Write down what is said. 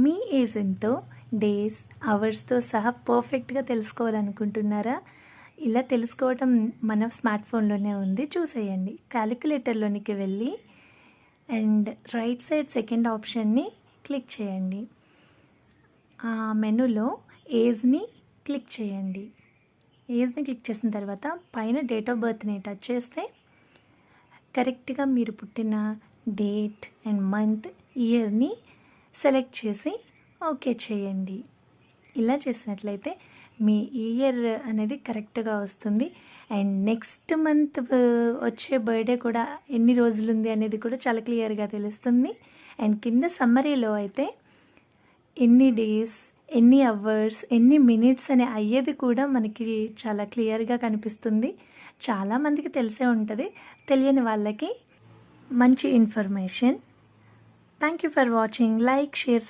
మీ age ఎంతో days అవర్స్తో సహా పర్ఫెక్ట్గా తెలుసుకోవాలనుకుంటున్నారా? ఇలా తెలుసుకోవటం మన స్మార్ట్ ఫోన్లోనే ఉంది, చూసేయండి. క్యాలిక్యులేటర్లోనికి వెళ్ళి అండ్ రైట్ సైడ్ సెకండ్ ఆప్షన్ని క్లిక్ చేయండి. ఆ మెనూలో ఏజ్ని క్లిక్ చేయండి. ఏజ్ని క్లిక్ చేసిన తర్వాత పైన డేట్ ఆఫ్ బర్త్ని టచ్ చేస్తే కరెక్ట్గా మీరు పుట్టిన డేట్ అండ్ మంత్ ఇయర్ని సెలెక్ట్ చేసి ఓకే చేయండి. ఇలా చేసినట్లయితే మీ ఇయర్ అనేది కరెక్ట్గా వస్తుంది. అండ్ నెక్స్ట్ మంత్ వచ్చే బర్త్డే కూడా ఎన్ని రోజులు ఉంది అనేది కూడా చాలా క్లియర్గా తెలుస్తుంది. అండ్ కింద సమ్మరీలో అయితే ఎన్ని డేస్, ఎన్ని అవర్స్, ఎన్ని మినిట్స్ అని అయ్యేది కూడా మనకి చాలా క్లియర్గా కనిపిస్తుంది. చాలామందికి తెలిసే ఉంటుంది, తెలియని వాళ్ళకి మంచి information. Thank you for watching. Like, share.